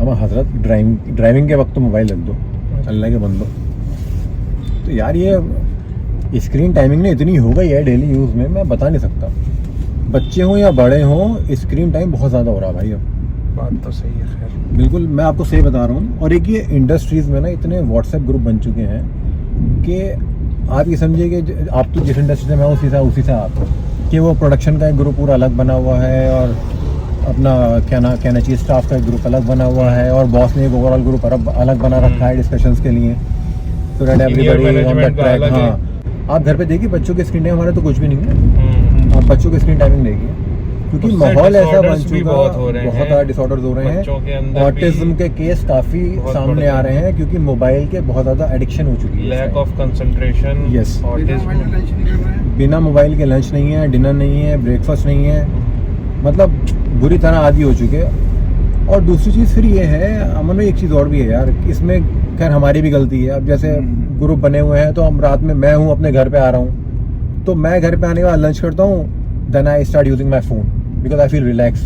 हम हजरत ड्राइविंग के वक्त तो मोबाइल रख दो, अल्लाह के बंदो। तो यार ये स्क्रीन टाइमिंग ने इतनी हो गई है डेली यूज़ में, मैं बता नहीं सकता। बच्चे हों या बड़े हों, स्क्रीन टाइम बहुत ज़्यादा हो रहा है भाई अब। बात तो सही है, खैर बिल्कुल, मैं आपको सही बता रहा हूँ। और एक ये इंडस्ट्रीज़ में ना इतने व्हाट्सएप ग्रुप बन चुके हैं कि आप ये समझिए कि आप तो जिस इंडस्ट्री से मैं उसी से आप, कि वो प्रोडक्शन का एक ग्रुप पूरा अलग बना हुआ है, और अपना कहना चाहिए स्टाफ का एक ग्रुप अलग बना हुआ है, और बॉस ने एक ओवरऑल ग्रुप अलग बना रखा है डिस्कशंस के लिए। तो एवरीबॉडी ऑन द ट्रैक। हाँ, आप घर पे देखिए बच्चों के स्क्रीन टाइम, हमारे तो कुछ भी नहीं है। आप बच्चों के स्क्रीन टाइमिंग देखिए, क्योंकि माहौल ऐसा बन चुका, बहुत ज़्यादा डिसऑर्डर्स हो रहे हैं। ऑटिज्म के केस काफ़ी सामने आ रहे हैं, क्योंकि मोबाइल के बहुत ज़्यादा एडिक्शन हो चुकी है। Lack of concentration, yes, autism, बिना मोबाइल के लंच नहीं है, डिनर नहीं है, ब्रेकफास्ट नहीं है, मतलब बुरी तरह आदी हो चुके हैं। और दूसरी चीज़ फिर ये है, अमन में एक चीज़ और भी है यार, इसमें खैर हमारी भी गलती है। अब जैसे ग्रुप बने हुए हैं, तो हम रात में, मैं हूँ अपने घर पे आ रहा हूँ, तो मैं घर पे आने के बाद लंच करता हूँ, then I start using my phone because I feel relax.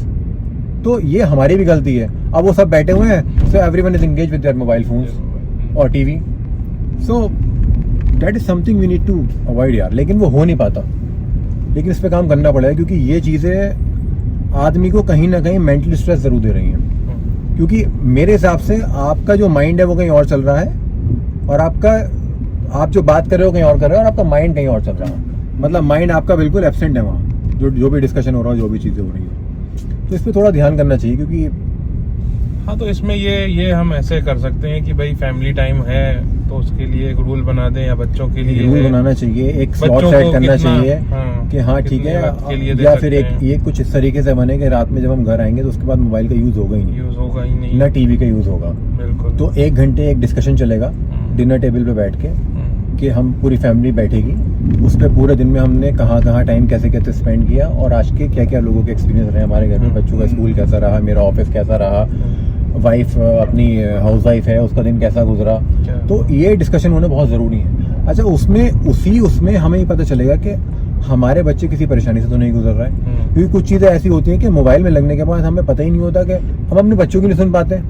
तो ये हमारी भी गलती है। अब वो सब बैठे हुए हैं, so everyone is engage with their mobile phones और TV. So that is something we need to avoid यार, लेकिन वो हो नहीं पाता। लेकिन इस पे काम करना पड़ेगा, क्योंकि ये चीज़ें आदमी को कहीं ना कहीं मेंटल स्ट्रेस ज़रूर दे रही हैं। क्योंकि मेरे हिसाब से आपका जो माइंड है वो कहीं और चल रहा है, और आप जो बात कर रहे हो कहीं और कर रहे हो, और आपका माइंड कहीं और चल रहा है। मतलब माइंड आपका बिल्कुल एब्सेंट है वहाँ, जो भी डिस्कशन हो रहा है, जो भी चीज़ें हो रही है। तो इस पर थोड़ा ध्यान करना चाहिए, क्योंकि हाँ, तो इसमें ये हम ऐसे कर सकते हैं कि भाई फैमिली टाइम है तो उसके लिए एक रूल बना दें, या बच्चों के लिए रूल बनाना चाहिए, एक स्लॉट सेट करना चाहिए कि हाँ ठीक है, या फिर ये कुछ इस तरीके से बने कि रात में जब हम घर आएंगे तो उसके बाद मोबाइल का यूज़ होगा ही नहीं, ना टीवी का यूज़ होगा। बिल्कुल। तो 1 घंटे एक डिस्कशन चलेगा डिनर टेबल पे बैठ के, कि हम पूरी फैमिली बैठेगी, उस पर पूरे दिन में हमने कहाँ स्पेंड किया, और आज के क्या लोगों के एक्सपीरियंस रहे हमारे घर में, बच्चों का स्कूल कैसा रहा, मेरा ऑफिस कैसा रहा, वाइफ अपनी हाउस वाइफ है उसका दिन कैसा गुजरा। तो ये डिस्कशन होना बहुत ज़रूरी है। अच्छा, उसमें हमें ये पता चलेगा कि हमारे बच्चे किसी परेशानी से तो नहीं गुजर रहा है। क्योंकि कुछ चीज़ें ऐसी होती हैं कि मोबाइल में लगने के बाद हमें पता ही नहीं होता कि हम अपने बच्चों की नहीं सुन पाते।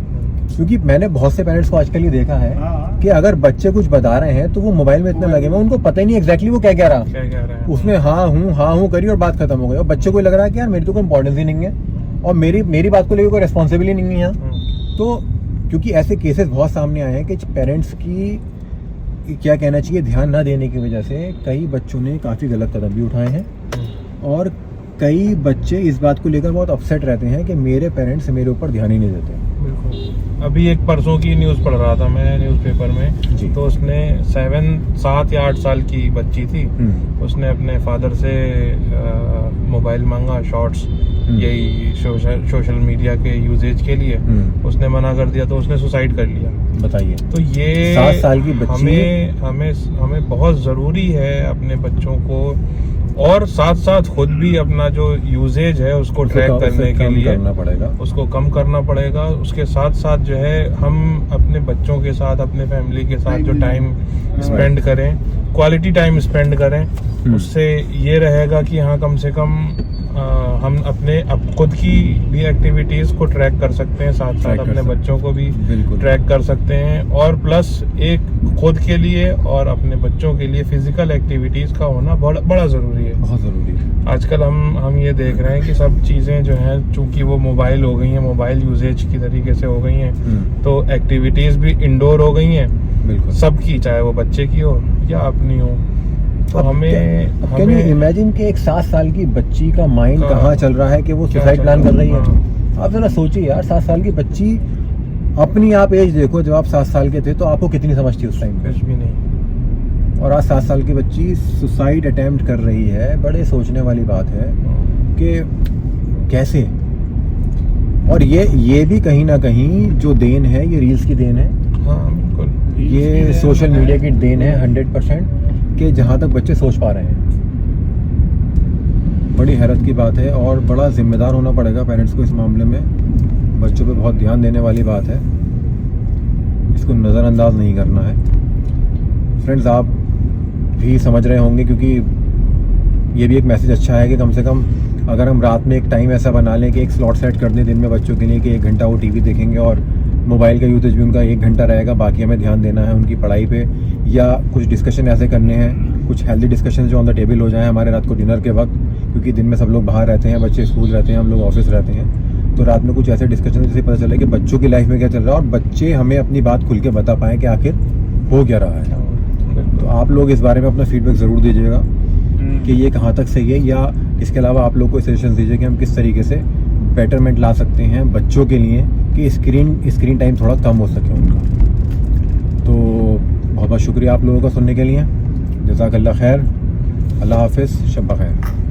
क्योंकि मैंने बहुत से पेरेंट्स को आजकल ये देखा है कि अगर बच्चे कुछ बता रहे हैं तो वो मोबाइल में इतना लगे हुए, उनको पता ही नहीं एग्जैक्टली वो क्या कह रहा है। उसने हाँ हूँ करी और बात खत्म हो गई, और बच्चे को लग रहा है कि यार मेरी तो कोई इंपॉर्टेंस ही नहीं है, और मेरी बात को लेकर कोई रेस्पॉन्सिबिलिटी नहीं है यहाँ। तो क्योंकि ऐसे केसेस बहुत सामने आए हैं कि पेरेंट्स की क्या कहना चाहिए ध्यान ना देने की वजह से कई बच्चों ने काफ़ी गलत कदम भी उठाए हैं, और कई बच्चे इस बात को लेकर बहुत अपसेट रहते हैं कि मेरे पेरेंट्स मेरे ऊपर ध्यान ही नहीं देते। बिल्कुल। अभी एक परसों की न्यूज़ पढ़ रहा था मैं न्यूज़पेपर में, तो उसने 7 या 8 साल की बच्ची थी, उसने अपने फादर से मोबाइल मांगा, शॉर्ट्स, यही सोशल मीडिया के यूजेज के लिए। उसने मना कर दिया तो उसने सुसाइड कर लिया। बताइए। तो ये 7 साल की बच्ची, हमें बहुत ज़रूरी है अपने बच्चों को, और साथ खुद भी अपना जो यूजेज है उसको ट्रैक करने के लिए उसको कम करना पड़ेगा। उसके साथ जो है हम अपने बच्चों के साथ, अपने फैमिली के साथ जो टाइम स्पेंड करें, क्वालिटी टाइम स्पेंड करें, उससे ये रहेगा कि हाँ कम से कम हम अपने खुद की भी एक्टिविटीज़ को ट्रैक कर सकते हैं, साथ अपने बच्चों को भी ट्रैक कर सकते हैं, और प्लस एक खुद के लिए और अपने बच्चों के लिए फिजिकल एक्टिविटीज़ का होना बड़ा ज़रूरी है, बहुत ज़रूरी है। आजकल हम ये देख रहे हैं कि सब चीज़ें जो हैं चूँकि वो मोबाइल हो गई हैं, मोबाइल यूजेज की तरीके से हो गई हैं, तो एक्टिविटीज़ भी इंडोर हो गई हैं सबकी, चाहे वो बच्चे की हो या अपनी हो। तो हमें इमेजिन कि एक 7 साल की बच्ची का माइंड कहाँ चल रहा है कि वो सुसाइड प्लान कर रही है। आप जरा सोचिए यार, 7 साल की बच्ची, अपनी आप एज देखो, जब आप 7 साल के थे तो आपको कितनी समझ थी उस टाइम पे? कुछ भी नहीं। और आज 7 साल की बच्ची सुसाइड अटेम्प्ट कर रही है। बड़े सोचने वाली बात है कि कैसे। और ये भी कहीं ना कहीं जो देन है, ये रील्स की देन है। हाँ बिल्कुल, ये सोशल मीडिया की देन है 100%, कि जहाँ तक बच्चे सोच पा रहे हैं। बड़ी हैरत की बात है, और बड़ा जिम्मेदार होना पड़ेगा पेरेंट्स को इस मामले में। बच्चों पे बहुत ध्यान देने वाली बात है, इसको नज़रअंदाज नहीं करना है। फ्रेंड्स, आप भी समझ रहे होंगे, क्योंकि ये भी एक मैसेज अच्छा है कि कम से कम अगर हम रात में एक टाइम ऐसा बना लें कि एक स्लॉट सेट कर दें दिन में बच्चों के लिए कि 1 घंटा वो टीवी देखेंगे और मोबाइल का यूजेज भी उनका 1 घंटा रहेगा, बाकी हमें ध्यान देना है उनकी पढ़ाई पे, या कुछ डिस्कशन ऐसे करने हैं, कुछ हेल्दी डिस्कशन जो ऑन द टेबल हो जाए हमारे रात को डिनर के वक्त, क्योंकि दिन में सब लोग बाहर रहते हैं, बच्चे स्कूल रहते हैं, हम लोग ऑफिस रहते हैं, तो रात में कुछ ऐसे डिस्कशन जिससे पता चले कि बच्चों की लाइफ में क्या चल रहा है और बच्चे हमें अपनी बात खुल के बता पाएँ कि आखिर हो क्या रहा है। तो आप लोग इस बारे में अपना फीडबैक ज़रूर दीजिएगा कि ये कहाँ तक सही है, या इसके अलावा आप लोग को सजेशन दीजिए कि हम किस तरीके से बेटरमेंट ला सकते हैं बच्चों के लिए कि स्क्रीन टाइम थोड़ा कम हो सके उनका। तो बहुत बहुत शुक्रिया आप लोगों का सुनने के लिए। जज़ाकल्लाह खैर, अल्लाह हाफ़िज़, शब बख़ैर।